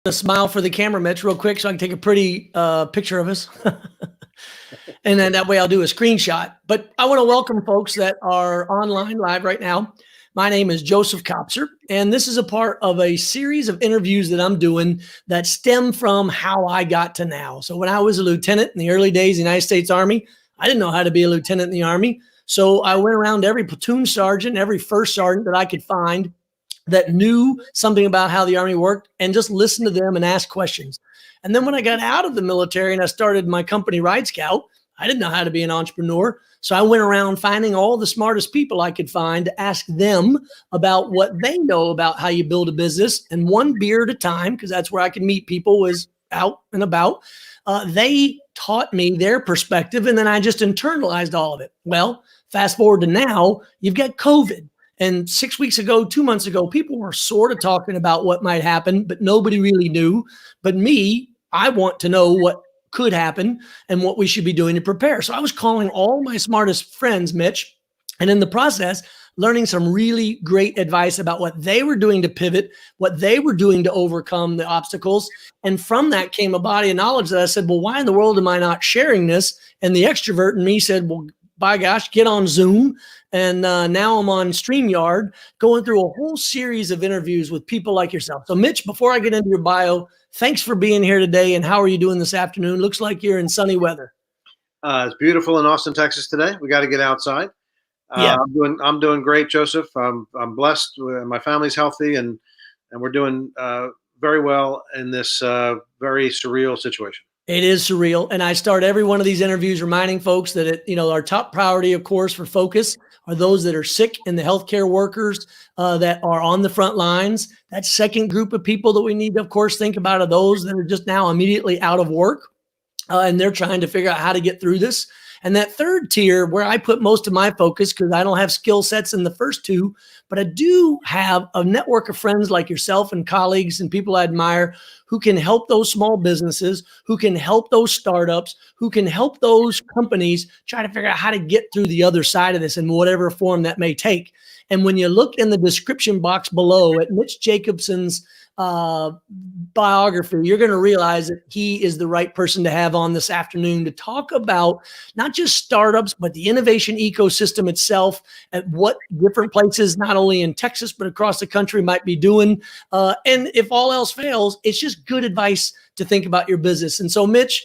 A smile for the camera, Mitch, real quick, so I can take a pretty picture of us. And then that way I'll do a screenshot. But I want to welcome folks that are online live right now. My name is Joseph Kopser, and this is a part of a series of interviews that I'm doing that stem from how I got to now. So when I was a lieutenant in the early days of the United States Army, I didn't know how to be a lieutenant in the Army. So I went around to every platoon sergeant, every first sergeant that I could find that knew something about how the Army worked and just listened to them and asked questions. And then when I got out of the military and I started my company, Ride Scout, I didn't know how to be an entrepreneur. So I went around finding all the smartest people I could find to ask them about what they know about how you build a business. And one beer at a time, because that's where I could meet people, was out and about. They taught me their perspective, and then I just internalized all of it. Well, fast forward to now, you've got COVID. And 6 weeks ago, 2 months ago, people were sort of talking about what might happen, but nobody really knew. But me, I want to know what could happen and what we should be doing to prepare. So I was calling all my smartest friends, Mitch, and in the process, learning some really great advice about what they were doing to pivot, what they were doing to overcome the obstacles. And from that came a body of knowledge that I said, well, why in the world am I not sharing this? And the extrovert in me said, well, by gosh, get on Zoom. And now I'm on StreamYard going through a whole series of interviews with people like yourself. So Mitch, before I get into your bio, thanks for being here today. And how are you doing this afternoon? Looks like you're in sunny weather. It's beautiful in Austin, Texas today. We got to get outside. Yeah. I'm doing great, Joseph. I'm blessed. My family's healthy, and we're doing very well in this very surreal situation. It is surreal. And I start every one of these interviews reminding folks that, our top priority, of course, for focus are those that are sick and the healthcare workers that are on the front lines. That second group of people that we need to, of course, think about are those that are just now immediately out of work and they're trying to figure out how to get through this. And that third tier, where I put most of my focus, because I don't have skill sets in the first two, but I do have a network of friends like yourself and colleagues and people I admire who can help those small businesses, who can help those startups, who can help those companies try to figure out how to get through the other side of this in whatever form that may take. And when you look in the description box below at Mitch Jacobson's biography, you're going to realize that he is the right person to have on this afternoon to talk about not just startups, but the innovation ecosystem itself and what different places, not only in Texas, but across the country might be doing. And if all else fails, it's just good advice to think about your business. And so, Mitch,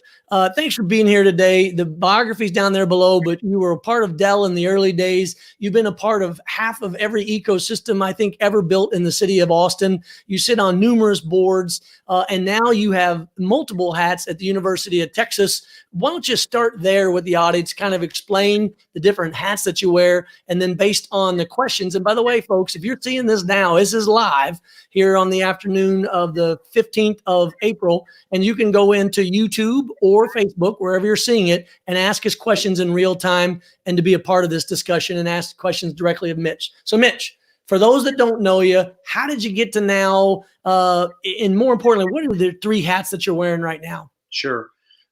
thanks for being here today. The biography's down there below, but you were a part of Dell in the early days. You've been a part of half of every ecosystem, I think, ever built in the city of Austin. You sit on numerous boards, and now you have multiple hats at the University of Texas. Why don't you start there with the audience, kind of explain the different hats that you wear, and then based on the questions. And by the way, folks, if you're seeing this now, this is live here on the afternoon of the 15th of April, and you can go into YouTube or Facebook, wherever you're seeing it, and ask us questions in real time and to be a part of this discussion and ask questions directly of Mitch. So Mitch, for those that don't know you, how did you get to now? And more importantly, what are the three hats that you're wearing right now? Sure.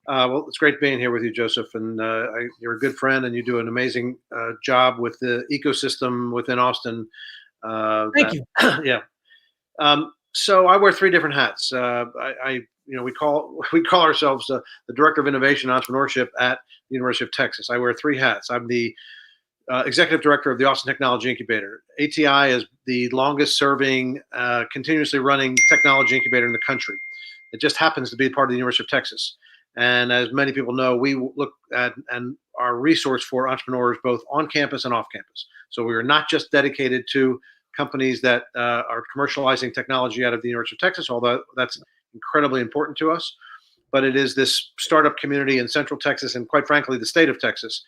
Well, it's great being here with you, Joseph. And you're a good friend, and you do an amazing job with the ecosystem within Austin. Thank you. Yeah. So I wear three different hats. We call ourselves the Director of Innovation and Entrepreneurship at the University of Texas. I wear three hats. I'm the Executive Director of the Austin Technology Incubator. ATI is the longest serving, continuously running technology incubator in the country. It just happens to be part of the University of Texas. And as many people know, we look at and are a resource for entrepreneurs both on campus and off campus. So we are not just dedicated to companies that are commercializing technology out of the University of Texas, although that's incredibly important to us. But it is this startup community in Central Texas and, quite frankly, the state of Texas.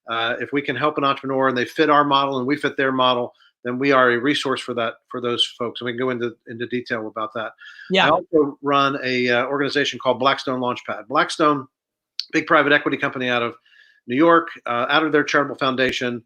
If we can help an entrepreneur and they fit our model and we fit their model, then we are a resource for those folks. And we can go into detail about that. Yeah. I also run a organization called Blackstone LaunchPad. Blackstone, big private equity company out of New York, out of their charitable foundation,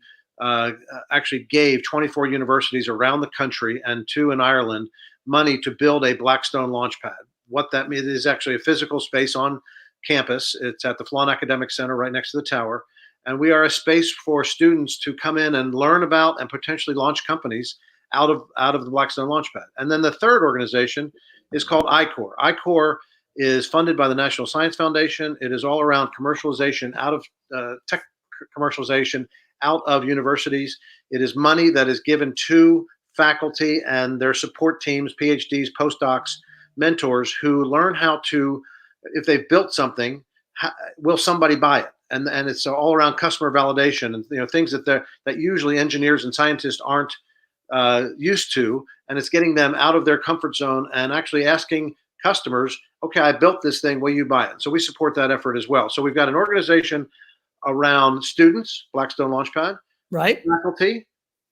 actually gave 24 universities around the country and 2 in Ireland money to build a Blackstone LaunchPad. What that means is actually a physical space on campus. It's at the Flon Academic Center right next to the tower. And we are a space for students to come in and learn about and potentially launch companies out of the Blackstone LaunchPad. And then the third organization is called iCore. iCore is funded by the National Science Foundation. It is all around commercialization out of tech commercialization out of universities. It is money that is given to faculty and their support teams, PhDs, postdocs, mentors who learn how to, if they've built something, will somebody buy it? And it's all around customer validation and things that usually engineers and scientists aren't used to, and it's getting them out of their comfort zone and actually asking customers, okay, I built this thing, will you buy it? So we support that effort as well. So we've got an organization around students, Blackstone LaunchPad, right? Faculty,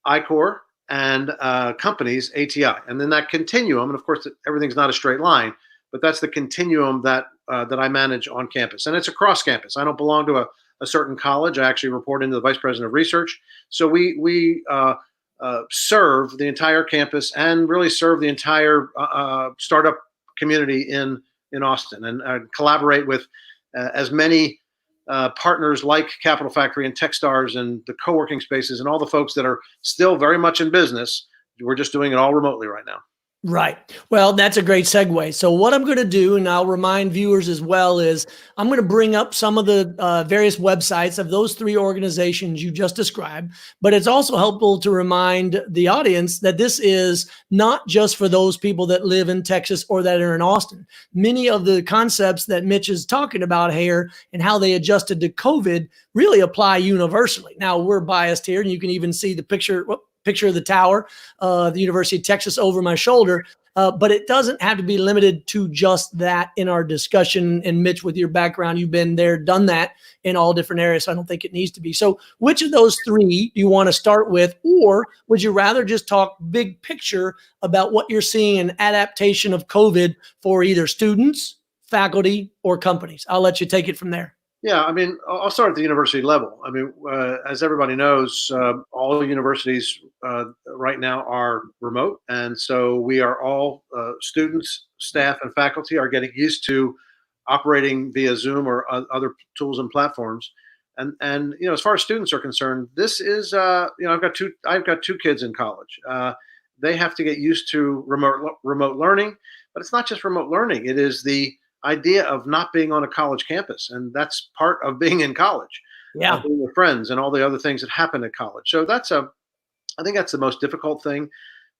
iCore, and companies, ATI. And then that continuum, and of course, everything's not a straight line, but that's the continuum that I manage on campus. And it's across campus. I don't belong to a certain college. I actually report into the Vice President of Research. So we serve the entire campus and really serve the entire startup community in Austin, and collaborate with as many partners like Capital Factory and Techstars and the co-working spaces and all the folks that are still very much in business. We're just doing it all remotely right now. Right. Well, that's a great segue. So what I'm going to do, and I'll remind viewers as well, is I'm going to bring up some of the various websites of those three organizations you just described. But it's also helpful to remind the audience that this is not just for those people that live in Texas or that are in Austin. Many of the concepts that Mitch is talking about here and how they adjusted to COVID really apply universally. Now, we're biased here, and you can even see the picture of the tower, the University of Texas over my shoulder. But it doesn't have to be limited to just that in our discussion. And Mitch, with your background, you've been there, done that in all different areas. So I don't think it needs to be. So which of those three do you want to start with? Or would you rather just talk big picture about what you're seeing in adaptation of COVID for either students, faculty, or companies? I'll let you take it from there. Yeah, I mean, I'll start at the university level. I mean, as everybody knows, all universities right now are remote. And so we are all students, staff, and faculty are getting used to operating via Zoom or other tools and platforms. And as far as students are concerned, this is, I've got two kids in college. They have to get used to remote learning, but it's not just remote learning. It is the idea of not being on a college campus, and that's part of being in college. Yeah, being with friends and all the other things that happen at college. So I think that's the most difficult thing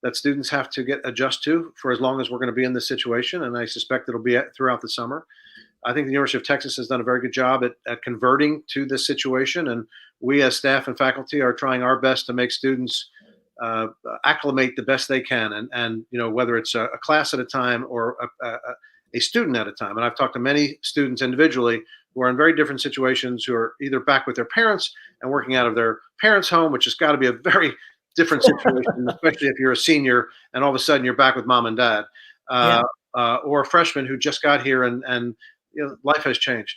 that students have to adjust to for as long as we're going to be in this situation, and I suspect it'll be throughout the summer. I think the University of Texas has done a very good job at converting to this situation, and we as staff and faculty are trying our best to make students acclimate the best they can, and whether it's a class at a time or a student at a time. And I've talked to many students individually who are in very different situations, who are either back with their parents and working out of their parents' home, which has got to be a very different situation, especially if you're a senior and all of a sudden you're back with mom and dad, or a freshman who just got here and life has changed.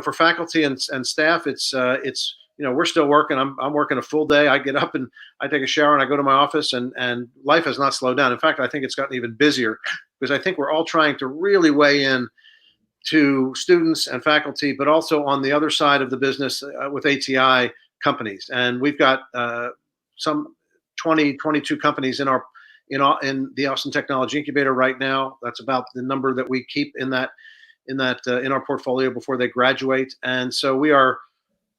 For faculty and staff, it's we're still working. I'm working a full day. I get up and I take a shower and I go to my office, and life has not slowed down. In fact, I think it's gotten even busier, because I think we're all trying to really weigh in to students and faculty, but also on the other side of the business with ATI companies. And we've got some 22 companies in the Austin Technology Incubator right now. That's about the number that we keep in our portfolio before they graduate. And so we are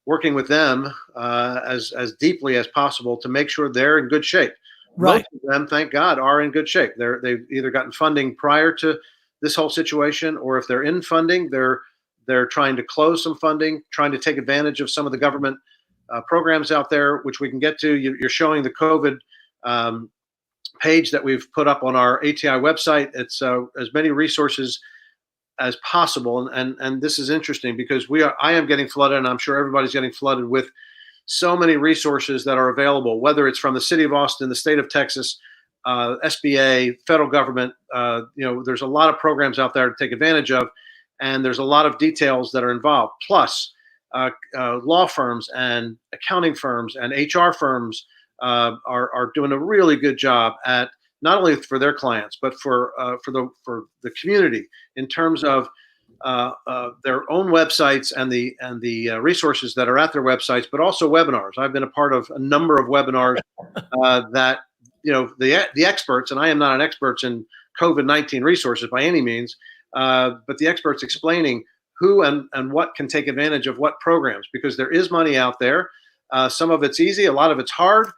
working with them as deeply as possible to make sure they're in good shape. right. Most of them, thank God, are in good shape. They've either gotten funding prior to this whole situation, or if they're in funding, they're trying to close some funding, trying to take advantage of some of the government programs out there, which we can get to. You're showing the COVID page that we've put up on our ATI website. It's as many resources as possible, and this is interesting because I am getting flooded, and I'm sure everybody's getting flooded with so many resources that are available, whether it's from the city of Austin, the state of Texas, SBA, federal government. There's a lot of programs out there to take advantage of, and there's a lot of details that are involved. Plus, law firms and accounting firms and HR firms are doing a really good job at not only for their clients, but for the community in terms of their own websites and the resources that are at their websites, but also webinars. I've been a part of a number of webinars that the experts, and I am not an expert in COVID-19 resources by any means, but the experts explaining who and what can take advantage of what programs, because there is money out there. Some of it's easy, a lot of it's hard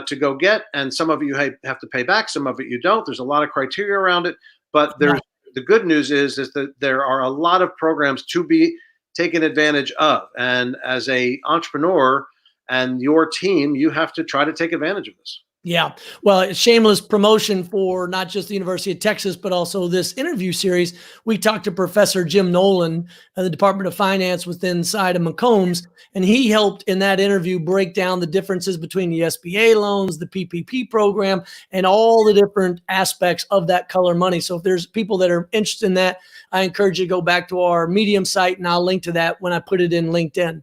to go get, and some of you have to pay back, some of it you don't. There's a lot of criteria around it, but the good news is that there are a lot of programs to be taken advantage of. And as a entrepreneur and your team, you have to try to take advantage of this. Yeah. Well, it's shameless promotion for not just the University of Texas, but also this interview series. We talked to Professor Jim Nolan of the Department of Finance within inside of McCombs, and he helped in that interview break down the differences between the SBA loans, the PPP program, and all the different aspects of that color money. So if there's people that are interested in that, I encourage you to go back to our Medium site, and I'll link to that when I put it in LinkedIn.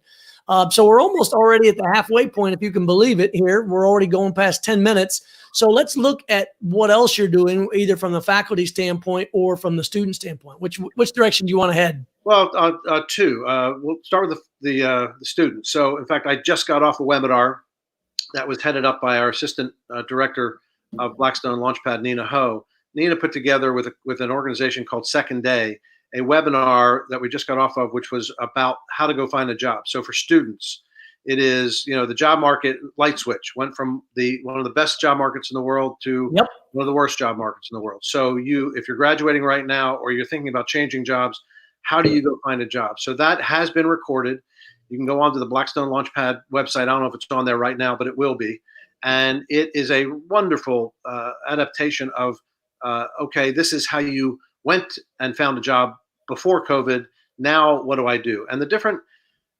So we're almost already at the halfway point, if you can believe it here. We're already going past 10 minutes. So let's look at what else you're doing, either from the faculty standpoint or from the student standpoint. Which direction do you want to head? Well, two. We'll start with the students. So, in fact, I just got off a webinar that was headed up by our assistant director of Blackstone LaunchPad, Nina Ho. Nina put together with an organization called Second Day a webinar that we just got off of, which was about how to go find a job. So for students, it is, the job market light switch went from one of the best job markets in the world to one of the worst job markets in the world. So if you're graduating right now, or you're thinking about changing jobs, how do you go find a job? So that has been recorded. You can go onto the Blackstone LaunchPad website. I don't know if it's on there right now, but it will be. And it is a wonderful adaptation of, okay, this is how you went and found a job before COVID. Now, what do I do? And the different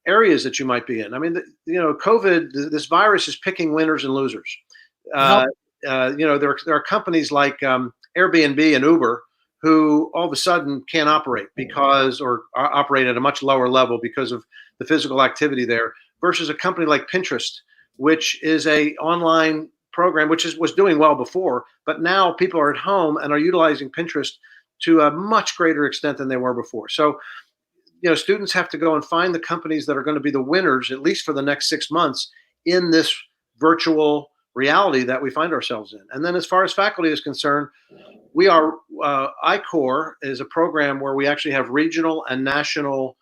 areas that you might be in. I mean, COVID, this virus is picking winners and losers. There are companies like Airbnb and Uber who all of a sudden can't operate or operate at a much lower level because of the physical activity there, versus a company like Pinterest, which is a online program, which was doing well before, but now people are at home and are utilizing Pinterest to a much greater extent than they were before. So, students have to go and find the companies that are going to be the winners, at least for the next 6 months, in this virtual reality that we find ourselves in. And then as far as faculty is concerned, we are, iCore is a program where we actually have regional and national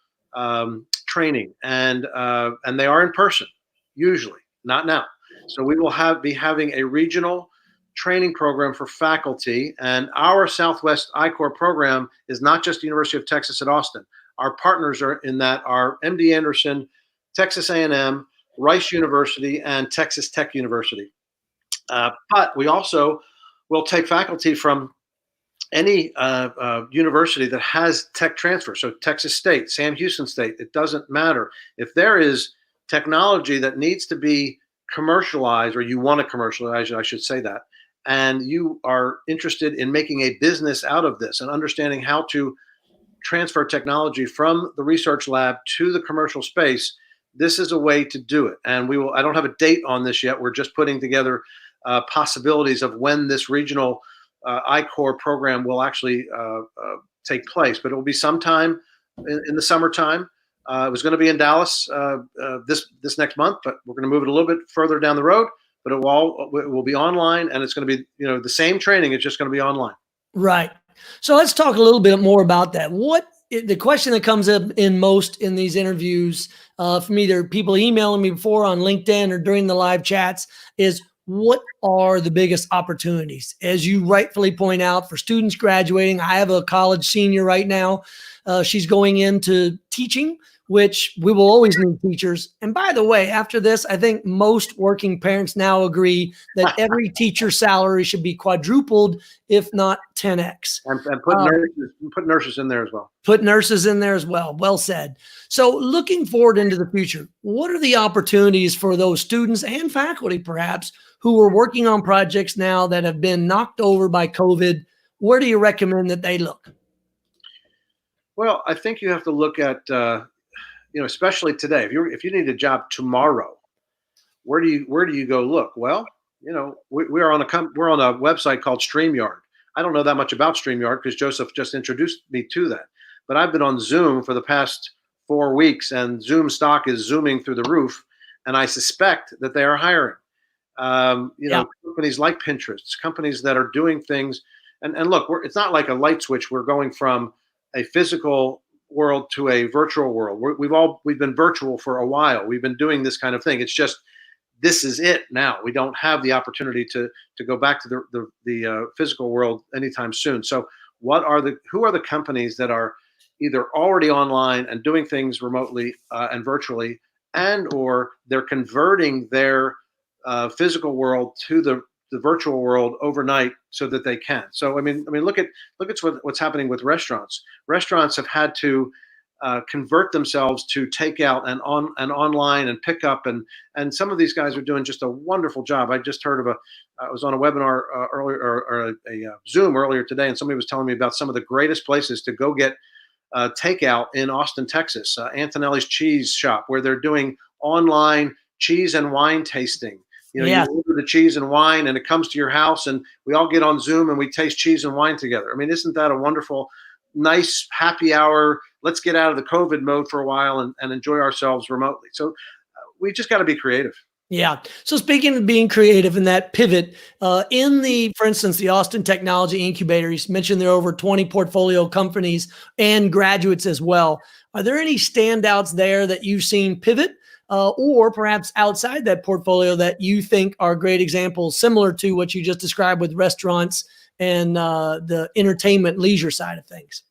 training, and they are in person, usually, not now. So we will be having a regional training program for faculty, and our Southwest iCore program is not just the University of Texas at Austin. Our partners are in that are MD Anderson, Texas A&M, Rice University, and Texas Tech University. But we also will take faculty from any university that has tech transfer. So Texas State, Sam Houston State, it doesn't matter. If there is technology that needs to be commercialized, or you want to commercialize, I should say that, and you are interested in making a business out of this and understanding how to transfer technology from the research lab to the commercial space, this is a way to do it. And I don't have a date on this yet. We're just putting together possibilities of when this regional iCore program will actually take place, but it will be sometime in the summertime. It was going to be in Dallas this next month, but we're going to move it a little bit further down the road. But it will be online, and it's going to be the same training. It's just going to be online. Right. So let's talk a little bit more about that. The question that comes up in these interviews from either people emailing me before on LinkedIn or during the live chats is, what are the biggest opportunities? As you rightfully point out, for students graduating, I have a college senior right now. She's going into teaching, which we will always need teachers. And by the way, after this, I think most working parents now agree that every teacher's salary should be quadrupled, if not 10x. And put nurses in there as well. Put nurses in there as well. Well said. So looking forward into the future, what are the opportunities for those students and faculty, perhaps, who are working on projects now that have been knocked over by COVID? Where do you recommend that they look? Well, I think you have to look at, especially today. If you need a job tomorrow, where do you go look? Well, we're on a website called StreamYard. I don't know that much about StreamYard because Joseph just introduced me to that. But I've been on Zoom for the past 4 weeks, and Zoom stock is zooming through the roof. And I suspect that they are hiring. Companies like Pinterest, companies that are doing things And look, it's not like a light switch. We're going from a physical world to a virtual world. We've been virtual for a while. We've been doing this kind of thing. It's just this is it now. We don't have the opportunity to go back to the physical world anytime soon. So who are the companies that are either already online and doing things remotely and virtually, and or they're converting their physical world to the virtual world overnight so that they can. So I mean, look at what's happening with restaurants. Restaurants have had to convert themselves to takeout and online and pickup, and some of these guys are doing just a wonderful job. I just heard of I was on a webinar earlier, or a Zoom earlier today, and somebody was telling me about some of the greatest places to go get takeout in Austin, Texas. Antonelli's Cheese Shop, where they're doing online cheese and wine tasting. Yeah. You order the cheese and wine, and it comes to your house, and we all get on Zoom and we taste cheese and wine together. I mean, isn't that a wonderful, nice happy hour? Let's get out of the COVID mode for a while and enjoy ourselves remotely. So we just got to be creative. Yeah. So speaking of being creative and that pivot, for instance, the Austin Technology Incubator, you mentioned there are over 20 portfolio companies and graduates as well. Are there any standouts there that you've seen pivot, or perhaps outside that portfolio that you think are great examples, similar to what you just described with restaurants and the entertainment leisure side of things?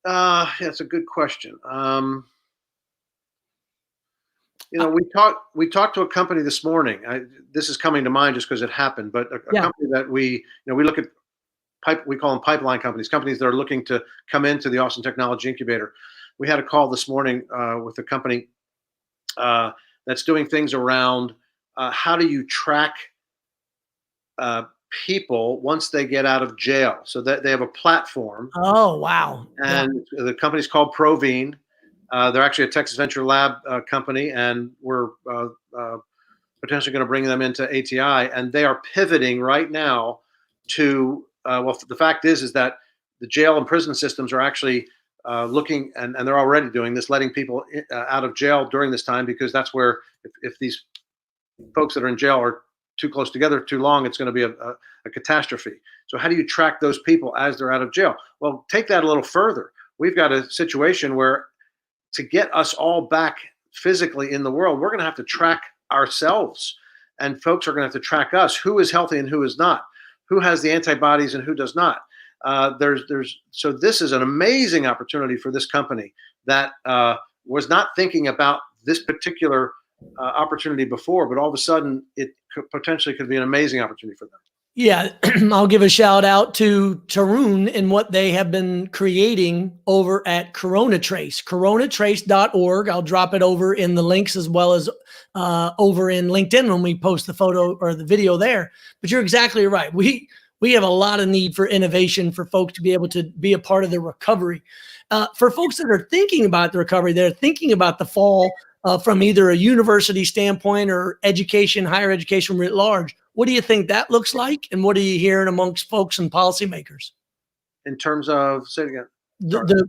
Yeah, it's a good question. We talked to a company this morning. This is coming to mind just because it happened, but a company that we look at, we call them pipeline companies that are looking to come into the Austin Technology Incubator. We had a call this morning with a company that's doing things around how do you track people once they get out of jail. So that they have a platform. Oh, wow. And the company's called Provene. They're actually a Texas Venture Lab company, and we're potentially going to bring them into ATI. And they are pivoting right now to, the fact is that the jail and prison systems are actually looking, and they're already doing this, letting people out of jail during this time, because that's where if these folks that are in jail are too close together too long, it's going to be a catastrophe. So how do you track those people as they're out of jail? Well, take that a little further. We've got a situation where to get us all back physically in the world, we're going to have to track ourselves, and folks are going to have to track us. Who is healthy and who is not? Who has the antibodies and who does not? So this is an amazing opportunity for this company that was not thinking about this particular opportunity before, but all of a sudden it potentially could be an amazing opportunity for them. Yeah, I'll give a shout out to Tarun and what they have been creating over at CoronaTrace, coronatrace.org. I'll drop it over in the links, as well as over in LinkedIn when we post the photo or the video there. But you're exactly right. We have a lot of need for innovation for folks to be able to be a part of the recovery. For folks that are thinking about the recovery, they're thinking about the fall from either a university standpoint or education, higher education writ large. What do you think that looks like? And what are you hearing amongst folks and policymakers? In terms of, say it again.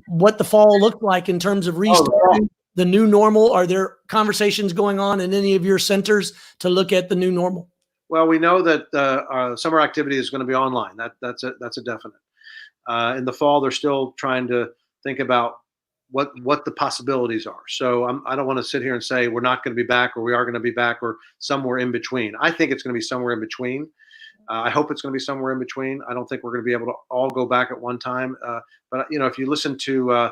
What the fall looked like in terms of restarting the new normal? Are there conversations going on in any of your centers to look at the new normal? Well, we know that summer activity is going to be online. That's a definite. In the fall, they're still trying to think about what the possibilities are. So I don't want to sit here and say we're not going to be back, or we are going to be back, or somewhere in between. I think it's going to be somewhere in between. I hope it's going to be somewhere in between. I don't think we're going to be able to all go back at one time. But if you listen to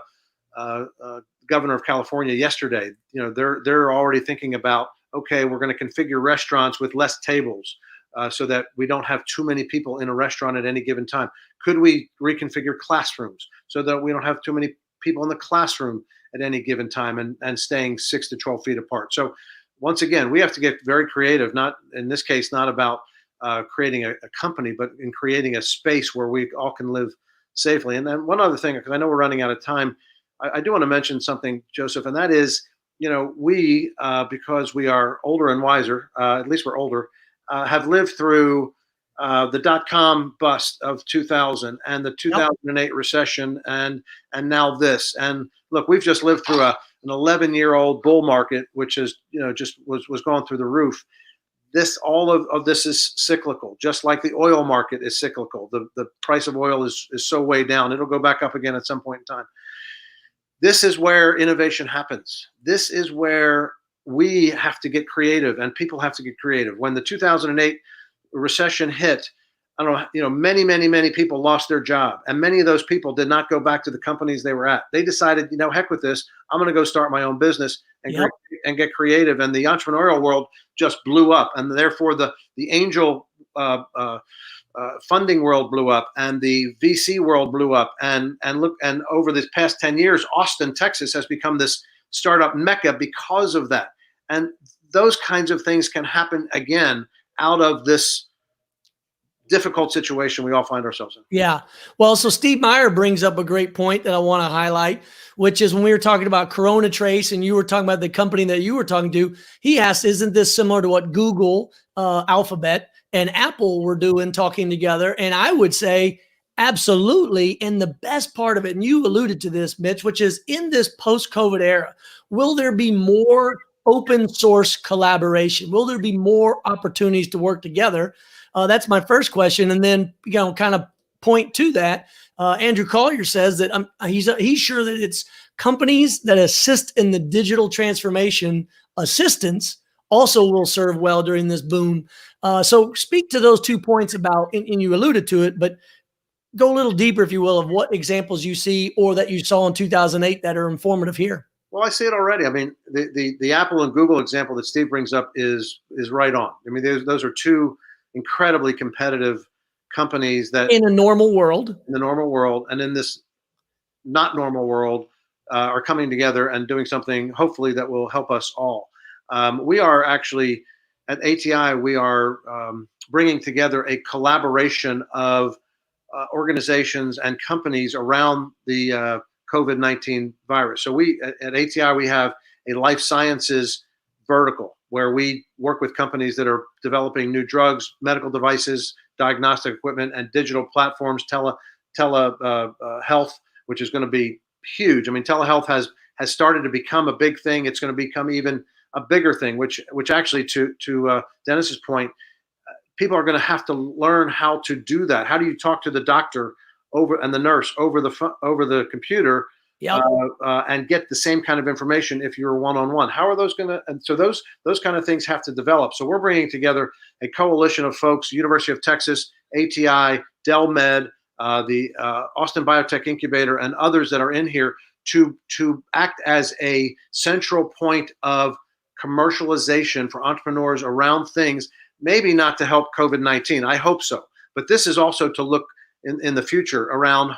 Governor of California yesterday, they're already thinking about, okay, we're going to configure restaurants with less tables so that we don't have too many people in a restaurant at any given time. Could we reconfigure classrooms so that we don't have too many people in the classroom at any given time and staying 6 to 12 feet apart? So once again, we have to get very creative, not in this case, not about creating a company, but in creating a space where we all can live safely. And then one other thing, because I know we're running out of time, I do want to mention something, Joseph, and that is, we, because we are older and wiser, at least we're older, have lived through the dot-com bust of 2000 and the 2008 recession, and now this. And look, we've just lived through an 11-year-old bull market, which is just was going through the roof. all of this is cyclical, just like the oil market is cyclical. The price of oil is so way down. It'll go back up again at some point in time. This is where innovation happens. This is where we have to get creative, and people have to get creative. When the 2008 recession hit, I don't know, many people lost their job, and many of those people did not go back to the companies they were at. They decided, heck with this, I'm going to go start my own business and get creative. And the entrepreneurial world just blew up, and therefore the angel funding world blew up, and the VC world blew up, and over this past 10 years, Austin, Texas has become this startup mecca because of that. And those kinds of things can happen again out of this difficult situation we all find ourselves in. Yeah. Well, so Steve Meyer brings up a great point that I want to highlight, which is when we were talking about Corona Trace and you were talking about the company that you were talking to, he asked, isn't this similar to what Google, Alphabet, and Apple were doing talking together? And I would say absolutely. And the best part of it, and you alluded to this, Mitch, which is in this post-COVID era, will there be more open source collaboration? Will there be more opportunities to work together? That's my first question. And then, kind of point to that. Andrew Collier says that he's sure that it's companies that assist in the digital transformation assistance also will serve well during this boom. So speak to those 2 points about, and you alluded to it, but go a little deeper, if you will, of what examples you see or that you saw in 2008 that are informative here. Well, I see it already. I mean, the Apple and Google example that Steve brings up is right on. I mean, those are two incredibly competitive companies that in the normal world and in this not normal world are coming together and doing something hopefully that will help us all. We are actually at ATI, we are bringing together a collaboration of organizations and companies around the COVID-19 virus. So we at ATI, we have a life sciences vertical where we work with companies that are developing new drugs, medical devices, diagnostic equipment, and digital platforms, telehealth, which is going to be huge. I mean, telehealth has started to become a big thing. It's going to become even a bigger thing, which actually, to Dennis's point, people are going to have to learn how to do that. How do you talk to the doctor and the nurse over the computer? Yep. And get the same kind of information if you're one-on-one. How are those going to? And so those kind of things have to develop. So we're bringing together a coalition of folks: University of Texas, ATI, Dell Med, the Austin Biotech Incubator, and others that are in here to act as a central point of commercialization for entrepreneurs around things. Maybe not to help COVID-19. I hope so, but this is also to look in the future around.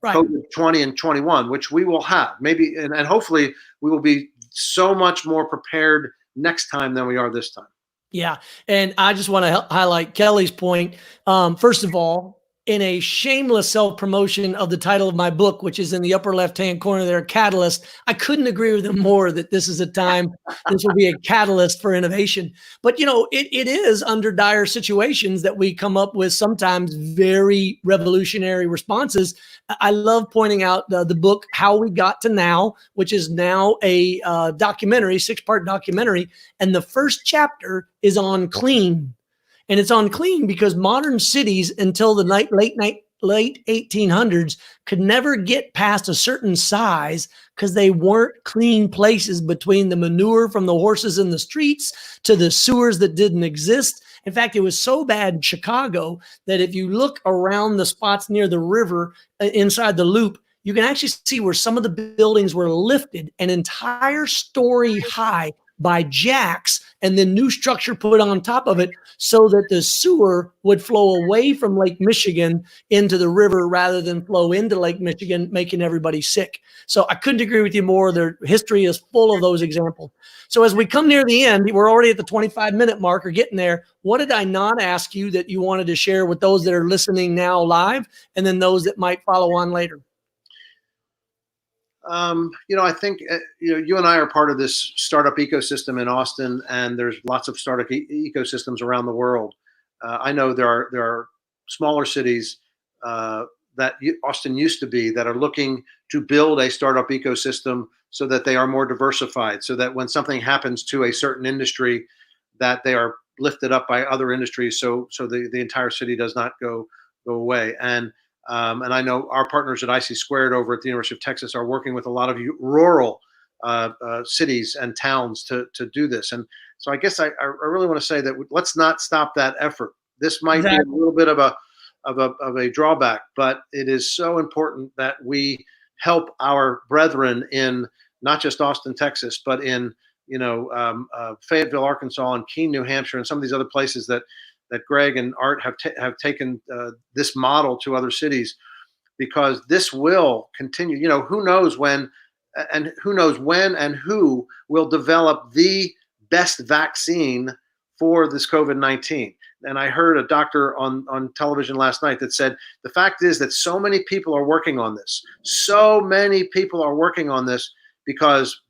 Right. COVID 20 and 21, which we will have maybe, and hopefully we will be so much more prepared next time than we are this time. Yeah. And I just want to highlight Kelly's point. First of all, in a shameless self-promotion of the title of my book, which is in the upper left-hand corner there, Catalyst, I couldn't agree with him more that this is a time, this will be a catalyst for innovation. But, it is under dire situations that we come up with sometimes very revolutionary responses. I love pointing out the book, How We Got to Now, which is now a documentary, 6-part documentary. And the first chapter is on clean. And it's on clean because modern cities until the late 1800s could never get past a certain size because they weren't clean places, between the manure from the horses in the streets to the sewers that didn't exist. In fact, it was so bad in Chicago that if you look around the spots near the river inside the loop, you can actually see where some of the buildings were lifted an entire story high by jacks and then new structure put on top of it so that the sewer would flow away from Lake Michigan into the river rather than flow into Lake Michigan, making everybody sick. So I couldn't agree with you more. Their history is full of those examples. So as we come near the end, we're already at the 25-minute mark or getting there. What did I not ask you that you wanted to share with those that are listening now live and then those that might follow on later? I think, you and I are part of this startup ecosystem in Austin, and there's lots of startup ecosystems around the world. I know there are smaller cities that Austin used to be that are looking to build a startup ecosystem so that they are more diversified, so that when something happens to a certain industry, that they are lifted up by other industries, so the entire city does not go away. And I know our partners at IC Squared over at the University of Texas are working with a lot of rural cities and towns to do this. And so I guess I really want to say that let's not stop that effort. This might be a little bit of a drawback, but it is so important that we help our brethren in not just Austin, Texas, but in Fayetteville, Arkansas, and Keene, New Hampshire, and some of these other places that Greg and Art have taken this model to other cities, because this will continue. Who knows when and who will develop the best vaccine for this COVID-19. And I heard a doctor on television last night that said the fact is that so many people are working on this. So many people are working on this because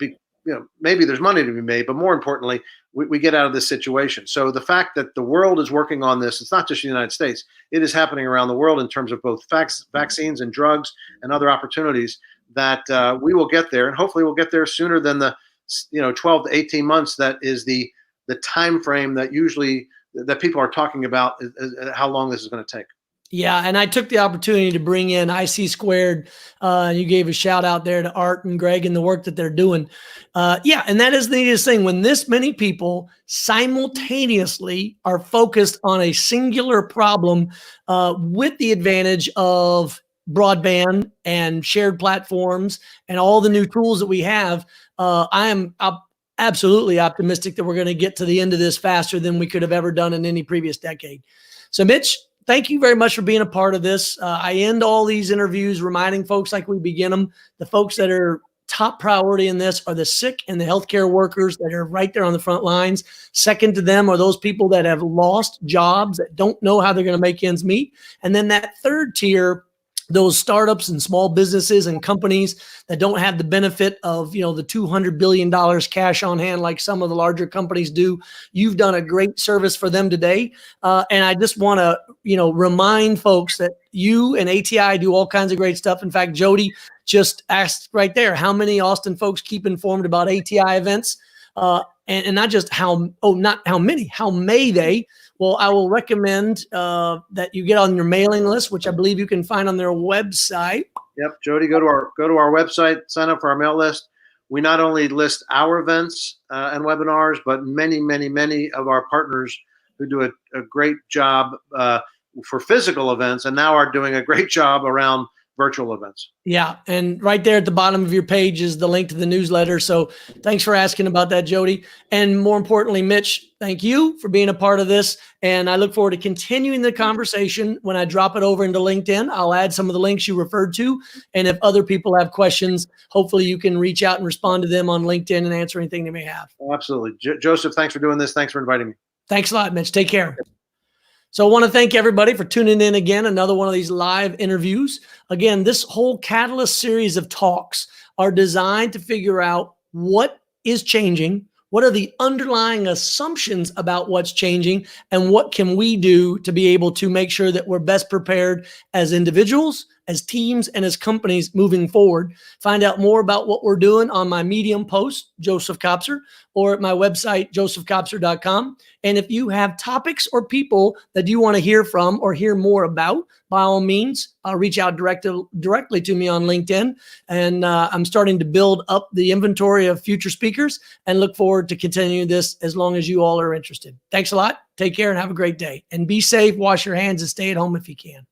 maybe there's money to be made, but more importantly, we get out of this situation. So the fact that the world is working on this, it's not just the United States, it is happening around the world in terms of both vaccines and drugs and other opportunities, that we will get there, and hopefully we'll get there sooner than the 12 to 18 months that is the time frame that usually that people are talking about, how long this is going to take. Yeah, and I took the opportunity to bring in IC Squared. You gave a shout out there to Art and Greg and the work that they're doing. Yeah, and that is the neatest thing. When this many people simultaneously are focused on a singular problem, with the advantage of broadband and shared platforms and all the new tools that we have, I am absolutely optimistic that we're going to get to the end of this faster than we could have ever done in any previous decade. So, Mitch, thank you very much for being a part of this. I end all these interviews reminding folks, like we begin them, the folks that are top priority in this are the sick and the healthcare workers that are right there on the front lines. Second to them are those people that have lost jobs, that don't know how they're going to make ends meet. And then that third tier, those startups and small businesses and companies that don't have the benefit of, the $200 billion cash on hand like some of the larger companies do. You've done a great service for them today. And I just want to, remind folks that you and ATI do all kinds of great stuff. In fact, Jody just asked right there, how many Austin folks keep informed about ATI events? And not just not how many, how may they? Well, I will recommend that you get on your mailing list, which I believe you can find on their website. Yep, Jody, go to our website, sign up for our mail list. We not only list our events and webinars, but many, many, many of our partners who do a great job for physical events, and now are doing a great job around virtual events. Yeah. And right there at the bottom of your page is the link to the newsletter. So thanks for asking about that, Jody. And more importantly, Mitch, thank you for being a part of this. And I look forward to continuing the conversation. When I drop it over into LinkedIn, I'll add some of the links you referred to. And if other people have questions, hopefully you can reach out and respond to them on LinkedIn and answer anything they may have. Oh, absolutely. Joseph, thanks for doing this. Thanks for inviting me. Thanks a lot, Mitch. Take care. So I want to thank everybody for tuning in again, another one of these live interviews. Again, this whole Catalyst series of talks are designed to figure out what is changing, what are the underlying assumptions about what's changing, and what can we do to be able to make sure that we're best prepared as individuals, as teams, and as companies moving forward. Find out more about what we're doing on my Medium post, Joseph Kopser, or at my website, josephkopser.com. And if you have topics or people that you want to hear from or hear more about, by all means, reach out directly to me on LinkedIn. And I'm starting to build up the inventory of future speakers and look forward to continuing this as long as you all are interested. Thanks a lot. Take care and have a great day. And be safe, wash your hands, and stay at home if you can.